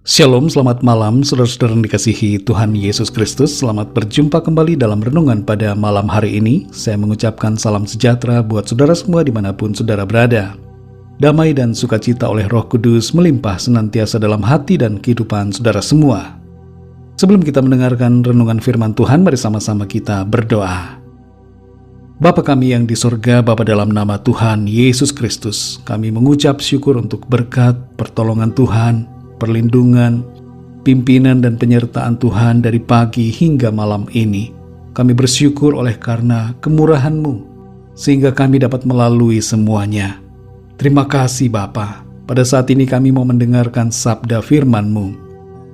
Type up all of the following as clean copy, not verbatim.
Shalom, selamat malam saudara-saudara yang dikasihi Tuhan Yesus Kristus. Selamat berjumpa kembali dalam renungan pada malam hari ini. Saya mengucapkan salam sejahtera buat saudara semua dimanapun saudara berada. Damai dan sukacita oleh Roh Kudus melimpah senantiasa dalam hati dan kehidupan saudara semua. Sebelum kita mendengarkan renungan firman Tuhan, mari sama-sama kita berdoa. Bapa kami yang di sorga, Bapa dalam nama Tuhan Yesus Kristus, kami mengucap syukur untuk berkat, pertolongan Tuhan, perlindungan, pimpinan dan penyertaan Tuhan dari pagi hingga malam ini. Kami bersyukur oleh karena kemurahan-Mu, sehingga kami dapat melalui semuanya. Terima kasih Bapa. Pada saat ini kami mau mendengarkan sabda firman-Mu.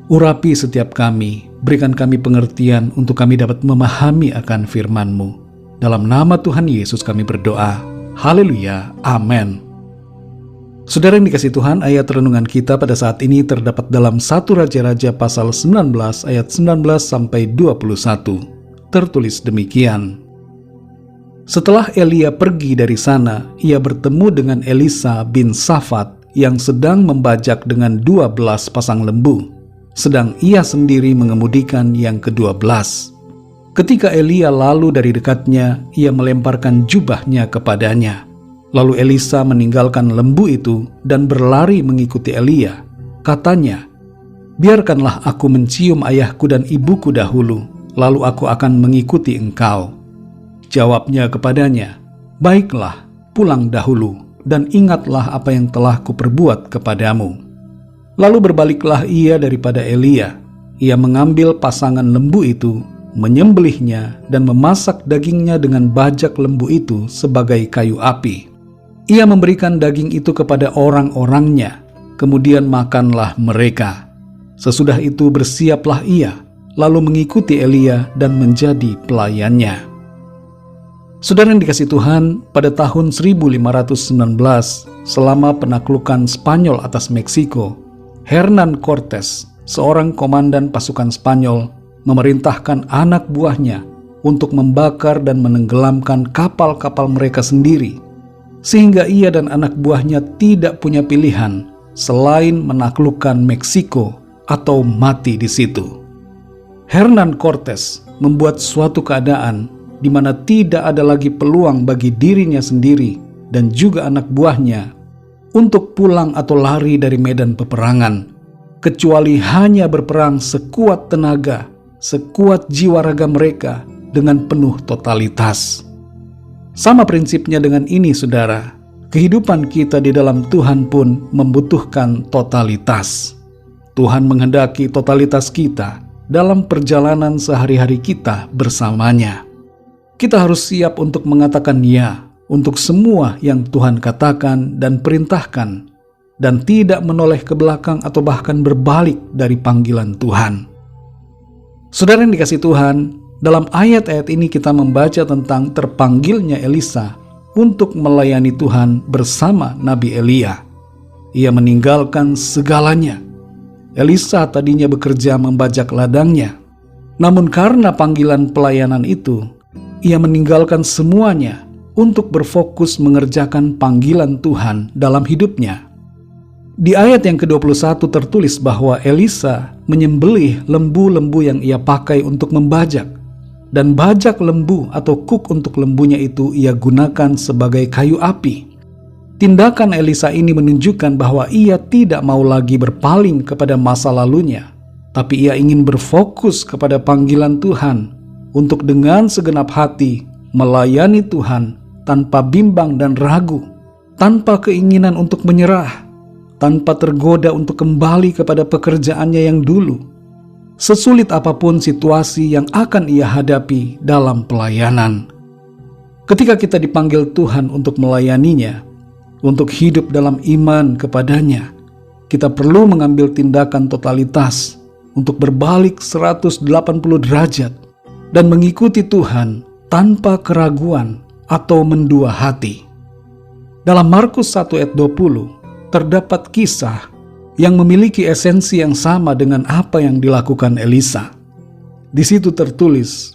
Urapi setiap kami, berikan kami pengertian untuk kami dapat memahami akan firman-Mu. Dalam nama Tuhan Yesus kami berdoa. Haleluya. Amin. Saudara yang dikasihi Tuhan, ayat renungan kita pada saat ini terdapat dalam 1 Raja-Raja pasal 19 ayat 19 sampai 21. Tertulis demikian. Setelah Elia pergi dari sana, ia bertemu dengan Elisa bin Safat yang sedang membajak dengan 12 pasang lembu, sedang ia sendiri mengemudikan yang ke-12. Ketika Elia lalu dari dekatnya, ia melemparkan jubahnya kepadanya. Lalu Elisa meninggalkan lembu itu dan berlari mengikuti Elia. Katanya, "Biarkanlah aku mencium ayahku dan ibuku dahulu, lalu aku akan mengikuti engkau." Jawabnya kepadanya, "Baiklah, pulang dahulu, dan ingatlah apa yang telah kuperbuat kepadamu." Lalu berbaliklah ia daripada Elia. Ia mengambil pasangan lembu itu, menyembelihnya, dan memasak dagingnya dengan bajak lembu itu sebagai kayu api. Ia memberikan daging itu kepada orang-orangnya, kemudian makanlah mereka. Sesudah itu bersiaplah ia, lalu mengikuti Elia dan menjadi pelayannya. Saudara yang dikasihi Tuhan, pada tahun 1519, selama penaklukan Spanyol atas Meksiko, Hernan Cortes, seorang komandan pasukan Spanyol, memerintahkan anak buahnya untuk membakar dan menenggelamkan kapal-kapal mereka sendiri, sehingga ia dan anak buahnya tidak punya pilihan selain menaklukkan Meksiko atau mati di situ. Hernan Cortes membuat suatu keadaan di mana tidak ada lagi peluang bagi dirinya sendiri dan juga anak buahnya untuk pulang atau lari dari medan peperangan, kecuali hanya berperang sekuat tenaga, sekuat jiwa raga mereka dengan penuh totalitas. Sama prinsipnya dengan ini, saudara. Kehidupan kita di dalam Tuhan pun membutuhkan totalitas. Tuhan menghendaki totalitas kita dalam perjalanan sehari-hari kita bersamanya. Kita harus siap untuk mengatakan ya untuk semua yang Tuhan katakan dan perintahkan, dan tidak menoleh ke belakang atau bahkan berbalik dari panggilan Tuhan. Saudara yang dikasihi Tuhan, dalam ayat-ayat ini kita membaca tentang terpanggilnya Elisa untuk melayani Tuhan bersama Nabi Elia. Ia meninggalkan segalanya. Elisa tadinya bekerja membajak ladangnya, namun karena panggilan pelayanan itu, ia meninggalkan semuanya untuk berfokus mengerjakan panggilan Tuhan dalam hidupnya. Di ayat yang ke-21 tertulis bahwa Elisa menyembelih lembu-lembu yang ia pakai untuk membajak. Dan bajak lembu atau kuk untuk lembunya itu ia gunakan sebagai kayu api. Tindakan Elisa ini menunjukkan bahwa ia tidak mau lagi berpaling kepada masa lalunya, tapi ia ingin berfokus kepada panggilan Tuhan untuk dengan segenap hati melayani Tuhan tanpa bimbang dan ragu, tanpa keinginan untuk menyerah, tanpa tergoda untuk kembali kepada pekerjaannya yang dulu, sesulit apapun situasi yang akan ia hadapi dalam pelayanan. Ketika kita dipanggil Tuhan untuk melayaninya, untuk hidup dalam iman kepadanya, kita perlu mengambil tindakan totalitas untuk berbalik 180 derajat dan mengikuti Tuhan tanpa keraguan atau mendua hati. Dalam Markus 1 ayat 20 terdapat kisah yang memiliki esensi yang sama dengan apa yang dilakukan Elisa. Di situ tertulis,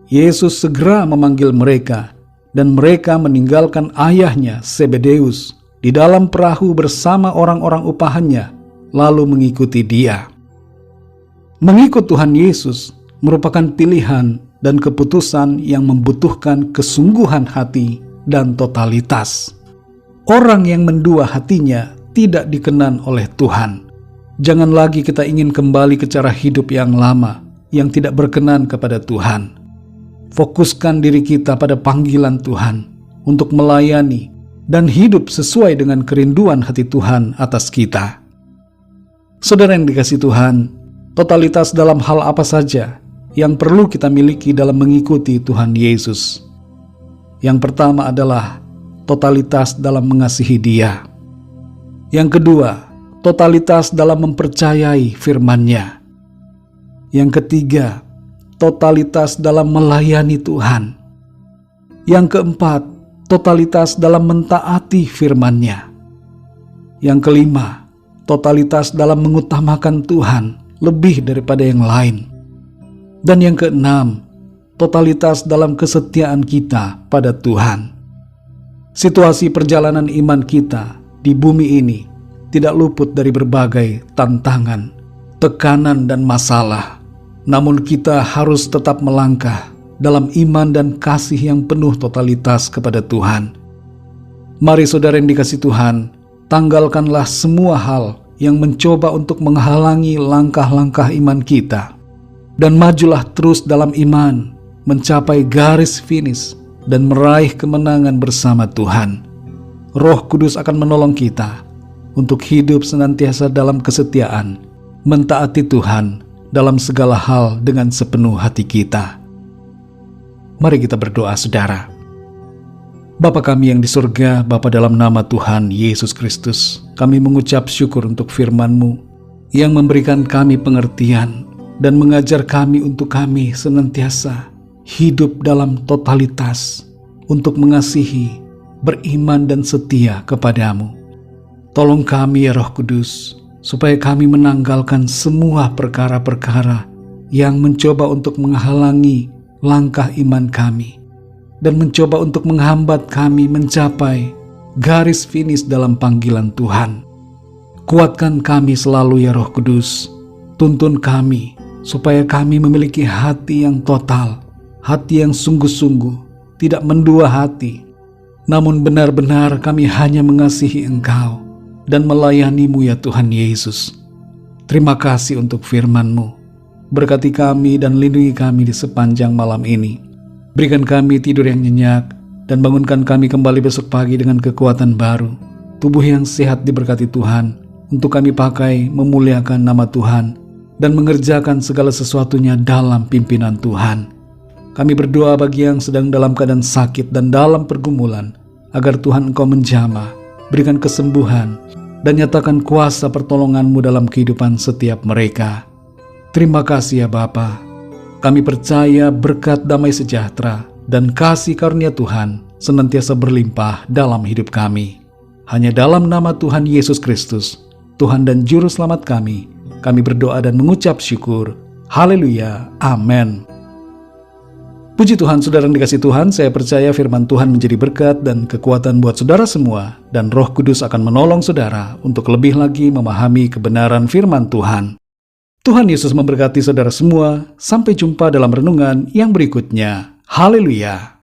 Yesus segera memanggil mereka, dan mereka meninggalkan ayahnya Zebedeus di dalam perahu bersama orang-orang upahannya lalu mengikuti Dia. Mengikut Tuhan Yesus merupakan pilihan dan keputusan yang membutuhkan kesungguhan hati dan totalitas. Orang yang mendua hatinya tidak dikenan oleh Tuhan. Jangan lagi kita ingin kembali ke cara hidup yang lama, yang tidak berkenan kepada Tuhan. Fokuskan diri kita pada panggilan Tuhan untuk melayani dan hidup sesuai dengan kerinduan hati Tuhan atas kita. Saudara yang dikasihi Tuhan, totalitas dalam hal apa saja yang perlu kita miliki dalam mengikuti Tuhan Yesus. Yang pertama adalah totalitas dalam mengasihi Dia. Yang kedua, totalitas dalam mempercayai firman-Nya. Yang ketiga, totalitas dalam melayani Tuhan. Yang keempat, totalitas dalam mentaati firman-Nya. Yang kelima, totalitas dalam mengutamakan Tuhan lebih daripada yang lain. Dan yang keenam, totalitas dalam kesetiaan kita pada Tuhan. Situasi perjalanan iman kita di bumi ini tidak luput dari berbagai tantangan, tekanan, dan masalah. Namun kita harus tetap melangkah dalam iman dan kasih yang penuh totalitas kepada Tuhan. Mari saudara yang dikasihi Tuhan, tanggalkanlah semua hal yang mencoba untuk menghalangi langkah-langkah iman kita. Dan majulah terus dalam iman, mencapai garis finish dan meraih kemenangan bersama Tuhan. Roh Kudus akan menolong kita untuk hidup senantiasa dalam kesetiaan, mentaati Tuhan dalam segala hal dengan sepenuh hati kita. Mari kita berdoa saudara. Bapa kami yang di surga, Bapa dalam nama Tuhan Yesus Kristus, kami mengucap syukur untuk firman-Mu yang memberikan kami pengertian dan mengajar kami untuk kami senantiasa hidup dalam totalitas untuk mengasihi, beriman dan setia kepadamu. Tolong kami ya Roh Kudus, supaya kami menanggalkan semua perkara-perkara yang mencoba untuk menghalangi langkah iman kami dan mencoba untuk menghambat kami mencapai garis finish dalam panggilan Tuhan. Kuatkan kami selalu ya Roh Kudus, tuntun kami supaya kami memiliki hati yang total, hati yang sungguh-sungguh, tidak mendua hati, namun benar-benar kami hanya mengasihi Engkau dan melayani-Mu ya Tuhan Yesus. Terima kasih untuk firman-Mu. Berkati kami dan lindungi kami di sepanjang malam ini. Berikan kami tidur yang nyenyak dan bangunkan kami kembali besok pagi dengan kekuatan baru. Tubuh yang sehat diberkati Tuhan, untuk kami pakai memuliakan nama Tuhan dan mengerjakan segala sesuatunya dalam pimpinan Tuhan. Kami berdoa bagi yang sedang dalam keadaan sakit dan dalam pergumulan, agar Tuhan Engkau menjamah, berikan kesembuhan, dan nyatakan kuasa pertolongan-Mu dalam kehidupan setiap mereka. Terima kasih ya Bapa. Kami percaya berkat damai sejahtera dan kasih karunia Tuhan senantiasa berlimpah dalam hidup kami. Hanya dalam nama Tuhan Yesus Kristus, Tuhan dan Juru Selamat kami berdoa dan mengucap syukur. Haleluya. Amin. Puji Tuhan, saudara yang dikasihi Tuhan, saya percaya firman Tuhan menjadi berkat dan kekuatan buat saudara semua, dan Roh Kudus akan menolong saudara untuk lebih lagi memahami kebenaran firman Tuhan. Tuhan Yesus memberkati saudara semua. Sampai jumpa dalam renungan yang berikutnya. Haleluya.